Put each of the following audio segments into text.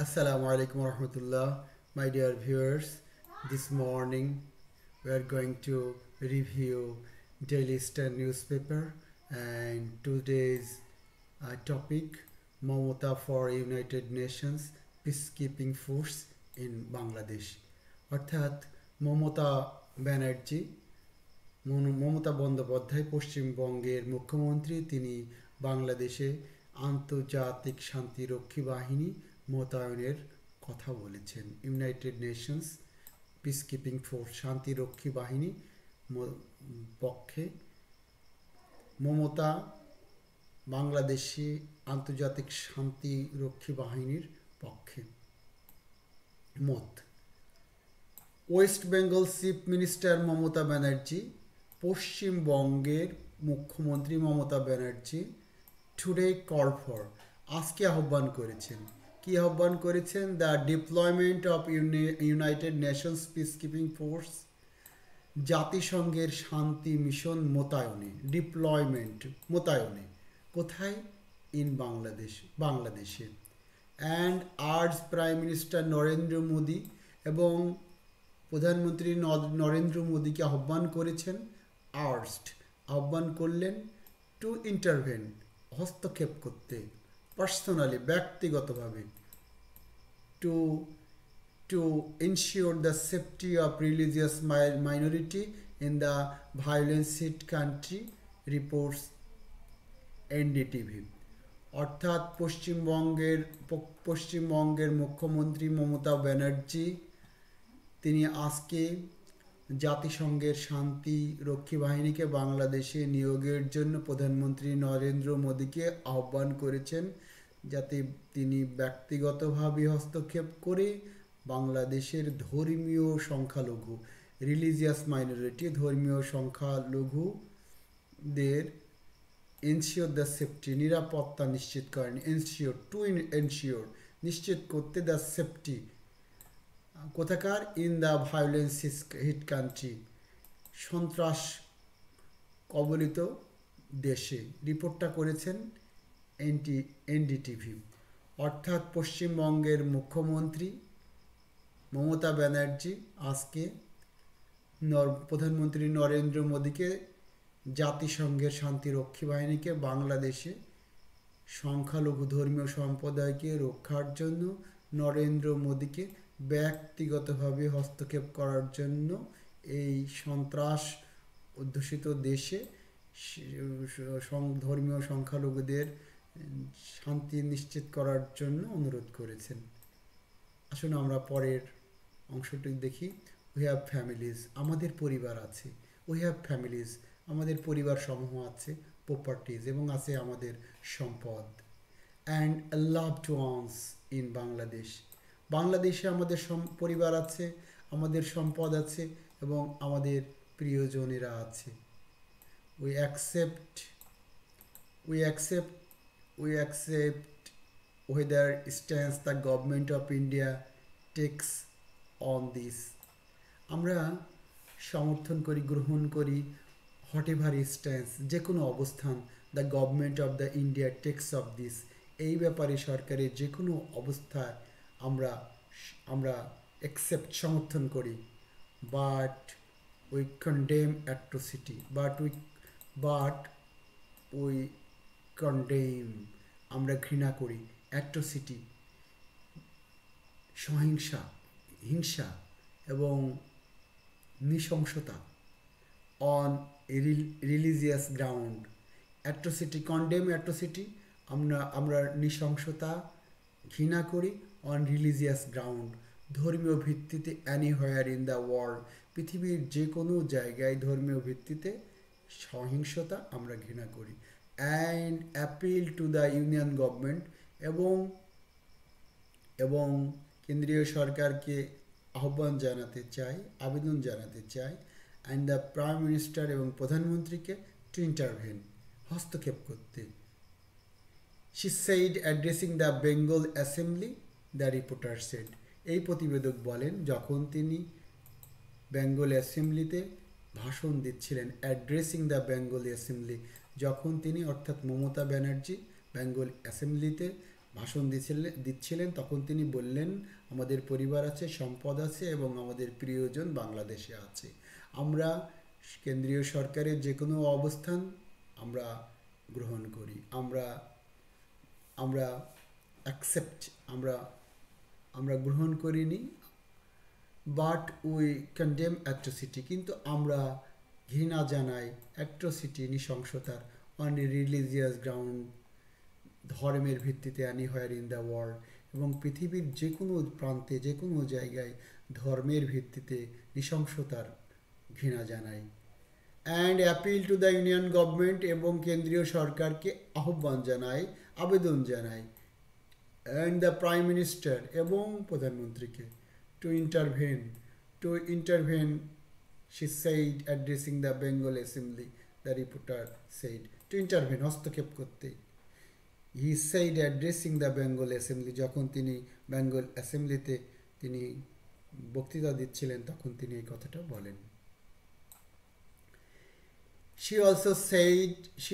Assalamu alaikum warahmatullah, my dear viewers. This morning we are going to review Daily Star newspaper, and today's topic Mamata for United Nations Peacekeeping Force in Bangladesh. অর্থাৎ মমতা ব্যানার্জি মমতা বন্দ্যোপাধ্যায় পশ্চিমবঙ্গের মুখ্যমন্ত্রী, তিনি বাংলাদেশে আন্তর্জাতিক শান্তিরক্ষী বাহিনী মোতায়েনের কথা বলেছেন। ইউনাইটেড নেশনস পিসকিপিং ফোর্স শান্তিরক্ষী বাহিনী পক্ষে মমতা বাংলাদেশি আন্তর্জাতিক শান্তিরক্ষী বাহিনীর পক্ষে মত। West Bengal chief minister Mamata Banerjee, পশ্চিমবঙ্গের মুখ্যমন্ত্রী Mamata Banerjee today call for, আজকে আহ্বান করেছেন। কি আহ্বান করেছেন? The deployment of United Nations peacekeeping force, জাতিসংঘের শান্তি মিশন মোতায়েনে কোথায়? ইন বাংলাদেশে। And urge prime minister Narendra Modi, এবং প্রধানমন্ত্রী নরেন্দ্র মোদীকে আহ্বান করেছেন। আহ্বান করলেন টু ইন্টারভেন, হস্তক্ষেপ করতে, পার্সোনালি ব্যক্তিগতভাবে, to ensure the safety of religious minority in the violence hit country, reports NDTV. অর্থাৎ পশ্চিমবঙ্গের মুখ্যমন্ত্রী মমতা ব্যানার্জি তিনি আজকে জাতিসংঘের শান্তি রক্ষী বাহিনীকে বাংলাদেশে নিয়োগের জন্য প্রধানমন্ত্রী নরেন্দ্র মোদীকে আহ্বান করেছেন, যাতে তিনি ব্যক্তিগতভাবে হস্তক্ষেপ করে বাংলাদেশের ধর্মীয় সংখ্যালঘু, রিলিজিয়াস মাইনরিটি, ধর্মীয় সংখ্যালঘুদের এনশিওর দ্য সেফটি, নিরাপত্তা নিশ্চিত করেন। নিশ্চিত করতে দ্য সেফটি কোথাকার? In the violence hit country, সন্ত্রাস কবলিত দেশে। রিপোর্টটা করেছেন এনডিটিভি। অর্থাৎ পশ্চিমবঙ্গের মুখ্যমন্ত্রী মমতা ব্যানার্জি আজকে প্রধানমন্ত্রী নরেন্দ্র মোদীকে জাতিসংঘের শান্তিরক্ষী বাহিনীকে বাংলাদেশে সংখ্যালঘু ধর্মীয় সম্প্রদায়কে রক্ষার জন্য নরেন্দ্র মোদীকে ব্যক্তিগতভাবে হস্তক্ষেপ করার জন্য এই সন্ত্রাস অধ্যুষিত দেশে ধর্মীয় সংখ্যালঘুদের শান্তি নিশ্চিত করার জন্য অনুরোধ করেছেন। আসুন আমরা পরের অংশটি দেখি। উই হ্যাভ ফ্যামিলিজ, আমাদের পরিবার আছে। উই হ্যাভ ফ্যামিলিজ, আমাদের পরিবার সমূহ আছে। প্রপার্টিজ, এবং আছে আমাদের সম্পদ। And loved ones in Bangladesh, বাংলাদেশে আমাদের পরিবার আছে, আমাদের সম্পদ আছে, এবং আমাদের প্রিয়জনেরা আছে। We accept whether stance the government of India takes on this, আমরা সমর্থন করি, গ্রহণ করি হোয়াটএভার স্ট্যান্স, যে কোনো অবস্থান, the government of the India takes of this, এই ব্যাপারে সরকারের যে কোনো অবস্থায় আমরা অ্যাকসেপ্ট, সমর্থন করি। But we condemn atrocity, we condemn, আমরা ঘৃণা করি, অ্যাট্রোসিটি, হিংসা এবং নৃশংসতা, on religious ground. Condemn atrocity, আমরা নৃশংসতা ঘৃণা করি, অন রিলিজিয়াস গ্রাউন্ড, ধর্মীয় ভিত্তিতে, অ্যানিহোয়ার ইন দ্য ওয়ার্ল্ড, পৃথিবীর যে কোনো জায়গায় ধর্মীয় ভিত্তিতে সহিংসতা আমরা ঘৃণা করি। And appeal to the union government, এবং কেন্দ্রীয় সরকারকে আবেদন জানাতে চাই, অ্যান্ড দ্য প্রাইম মিনিস্টার, এবং প্রধানমন্ত্রীকে টু ইন্টারভেন, হস্তক্ষেপ করতে। She said addressing the Bengal assembly, the reporter said, এই প্রতিবেদক বলেন যখন তিনি বেঙ্গল অ্যাসেম্বলিতে ভাষণ দিচ্ছিলেন। অ্যাড্রেসিং দ্য বেঙ্গল অ্যাসেম্বলি, যখন তিনি, অর্থাৎ মমতা ব্যানার্জি, বেঙ্গল অ্যাসেম্বলিতে ভাষণ দিচ্ছিলেন তখন তিনি বললেন, আমাদের পরিবার আছে, সম্পদ আছে এবং আমাদের প্রিয়জন বাংলাদেশে আছে। আমরা কেন্দ্রীয় সরকারের যে কোনো অবস্থান আমরা গ্রহণ করি, আমরা আমরা অ্যাকসেপ্ট, আমরা আমরা গ্রহণ করিনি, বাট উই কন্ডেম অ্যাট্রোসিটি, কিন্তু আমরা ঘৃণা জানাই অ্যাট্রোসিটি, নৃশংসতার, অন রিলিজিয়াস গ্রাউন্ড, ধর্মের ভিত্তিতে অ্যানিহোয়ার ইন দ্য ওয়ার্ল্ড, এবং পৃথিবীর যে কোনো প্রান্তে যে কোনো জায়গায় ধর্মের ভিত্তিতে নৃশংসতার ঘৃণা জানাই। And appeal to the union government, এবং কেন্দ্রীয় সরকারকে আহ্বান জানাই, আবেদন জানাই, অ্যান্ড দ্য প্রাইম মিনিস্টার, এবং প্রধানমন্ত্রীকে, to intervene, she said addressing the Bengal Assembly, the reporter said, to intervene, হস্তক্ষেপ করতে। he said addressing the Bengal Assembly, যখন তিনি বেঙ্গল অ্যাসেম্বলিতে তিনি বক্তৃতা দিচ্ছিলেন তখন তিনি এই কথাটা বলেন। she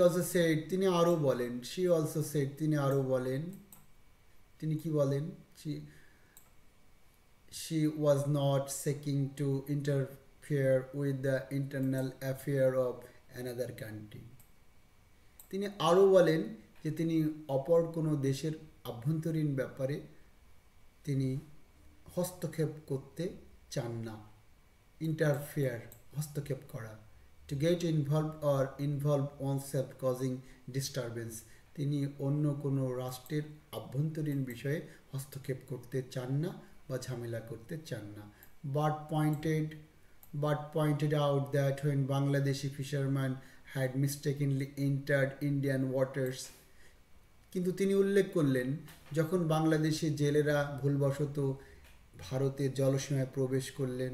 also said তিনি আরও বলেন, তিনি আরও বলেন, তিনি কি বলেন, she was not seeking to interfere with the internal affair of another country, তিনি আরও বলেন যে তিনি অপর কোনো দেশের আভ্যন্তরীণ ব্যাপারে তিনি হস্তক্ষেপ করতে চান না। ইন্টারফেয়ার, হস্তক্ষেপ করা, to get involve oneself causing disturbance, তিনি অন্য কোনো রাষ্ট্রের আভ্যন্তরীণ বিষয়ে হস্তক্ষেপ করতে চান না বা ঝামেলা করতে চান না। but pointed out that when Bangladeshi fishermen had mistakenly entered Indian waters, কিন্তু তিনি উল্লেখ করলেন যখন বাংলাদেশি জেলেরা ভুলবশত ভারতের জলসীমায় প্রবেশ করলেন,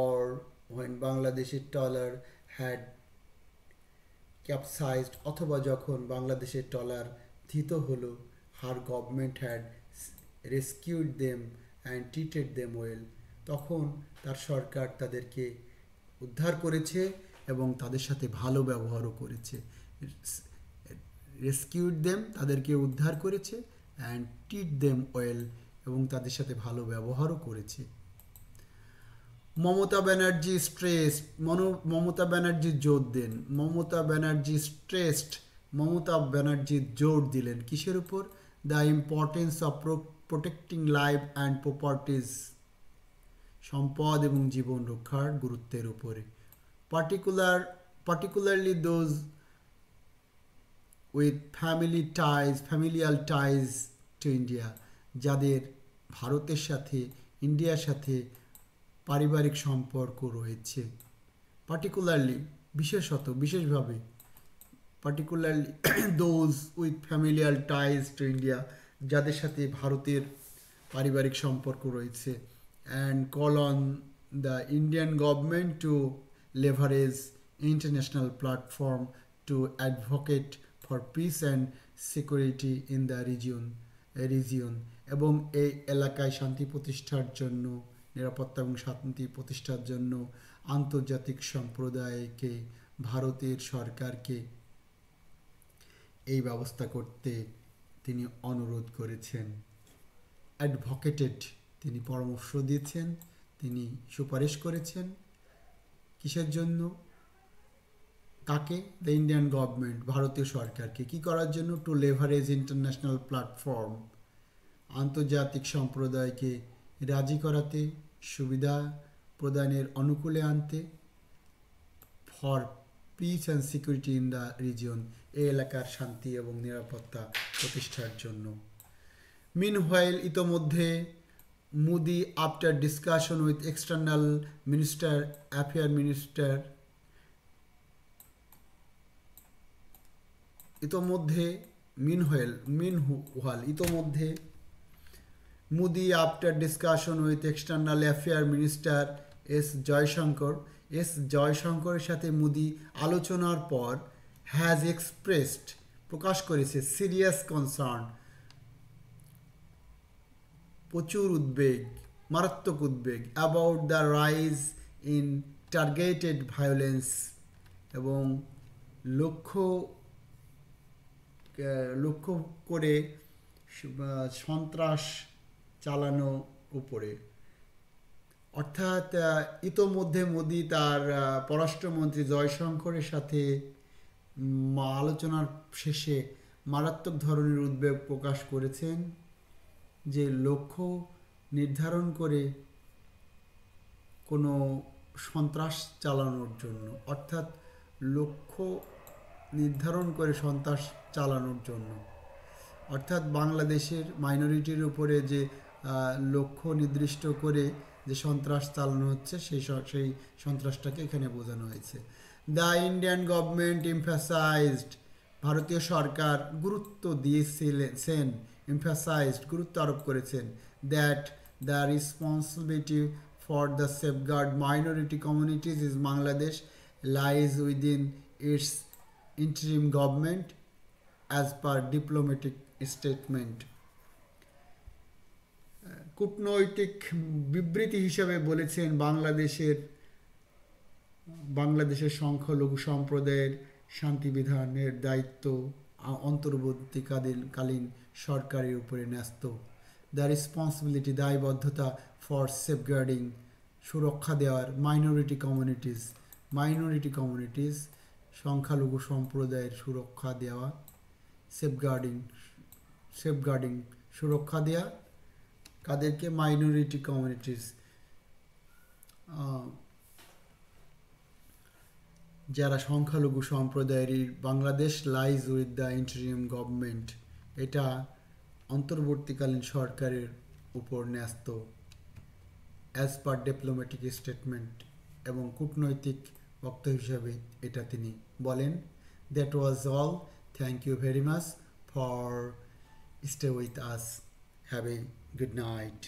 or when Bangladeshi trawler had capsized, অথবা যখন বাংলাদেশের ট্রলার ধৃত হলো, her government had rescued them and treated them well, তখন তার সরকার তাদেরকে উদ্ধার করেছে এবং তাদের সাথে ভালো ব্যবহারও করেছে। রেস্কিউড দেম, তাদেরকে উদ্ধার করেছে, অ্যান্ড ট্রিট দেম ওয়েল, এবং তাদের সাথে ভালো ব্যবহারও করেছে। মমতা ব্যানার্জি স্ট্রেসড, মমতা ব্যানার্জি জোর দেন, মমতা ব্যানার্জি জোর দিলেন কিসের উপর? The importance of protecting life and properties, সম্পদ এবং জীবন রক্ষার গুরুত্বের উপরে। particularly those with familial ties to India, যাদের ভারতের সাথে, ইন্ডিয়ার সাথে পারিবারিক সম্পর্ক রয়েছে। বিশেষভাবে particularly those with familial ties to India, যাদের সাথে ভারতের পারিবারিক সম্পর্ক রয়েছে, and call on the Indian government to leverage international platform to advocate for peace and security in the region, এবং এই এলাকায় শান্তি প্রতিষ্ঠার জন্য, নিরাপত্তা এবং শান্তি প্রতিষ্ঠার জন্য আন্তর্জাতিক সম্প্রদায়কে, ভারতের সরকারকে এই ব্যবস্থা করতে তিনি অনুরোধ করেছেন। অ্যাডভোকেটেড, তিনি পরামর্শ দিয়েছেন, তিনি সুপারিশ করেছেন কিসের জন্য? কাকে? দ্য ইন্ডিয়ান গভর্নমেন্ট, ভারতীয় সরকারকে কি করার জন্য? টু লেভারেজ ইন্টারন্যাশনাল প্ল্যাটফর্ম, আন্তর্জাতিক সম্প্রদায়কে রাজি করাতে, সুবিধা প্রদানের অনুকূলে আনতে, for peace and security in the region, এই এলাকার শান্তি এবং নিরাপত্তা প্রতিষ্ঠার জন্য। মিনহোয়াইল, ইতোমধ্যে Modi, after discussion with external affair minister, Modi after discussion with external affair minister জয়শঙ্করের সাথে মোদি আলোচনার পর হ্যাজ প্রকাশ করেছে সিরিয়াস কনসার্ন, প্রচুর উদ্বেগ, মারাত্মক উদ্বেগ, about the rise in targeted violence, এবং লক্ষ্য করে সন্ত্রাস চালানো উপরে। অর্থাৎ ইতোমধ্যে মোদি তার পররাষ্ট্রমন্ত্রী জয়শঙ্করের সাথে আলোচনার শেষে মারাত্মক ধরনের উদ্বেগ প্রকাশ করেছেন যে লক্ষ্য নির্ধারণ করে কোনো সন্ত্রাস চালানোর জন্য, অর্থাৎ লক্ষ্য নির্ধারণ করে সন্ত্রাস চালানোর জন্য, অর্থাৎ বাংলাদেশের মাইনরিটির উপরে যে লক্ষ্য নির্দিষ্ট করে যে সন্ত্রাস চালানো হচ্ছে সেই সন্ত্রাসটাকে এখানে বোঝানো হয়েছে। দ্য ইন্ডিয়ান গভর্নমেন্ট এমফাসাইজড, ভারতীয় সরকার গুরুত্ব দিয়েছিলেন, এমফাসাইজড গুরুত্ব আরোপ করেছেন, that the responsibility for the safeguard minority communities is Bangladesh lies within it's interim government as per diplomatic statement। কূটনৈতিক বিবৃতি হিসাবে বলেছেন বাংলাদেশের সংখ্যালঘু সম্প্রদায়ের শান্তি বিধানের দায়িত্ব অন্তর্বর্তীকালীন সরকারের উপরে ন্যস্ত। দ্য রেসপন্সিবিলিটি দায়বদ্ধতা ফর সেফগার্ডিং সুরক্ষা দেওয়ার মাইনরিটি কমিউনিটিস সংখ্যালঘু সম্প্রদায়ের সুরক্ষা দেওয়া, সেফগার্ডিং সুরক্ষা দেওয়া কাদেরকে? মাইনরিটি কমিউনিটিস, যারা সংখ্যালঘু সম্প্রদায়ের। Bangladesh lies with the interim government, এটা অন্তর্বর্তীকালীন সরকারের উপর ন্যস্ত, অ্যাজ পার ডিপ্লোম্যাটিক স্টেটমেন্ট, এবং কূটনৈতিক বক্তব্য হিসাবে এটা তিনি বলেন। That was all. Thank you very much for stay with us. Have a good night.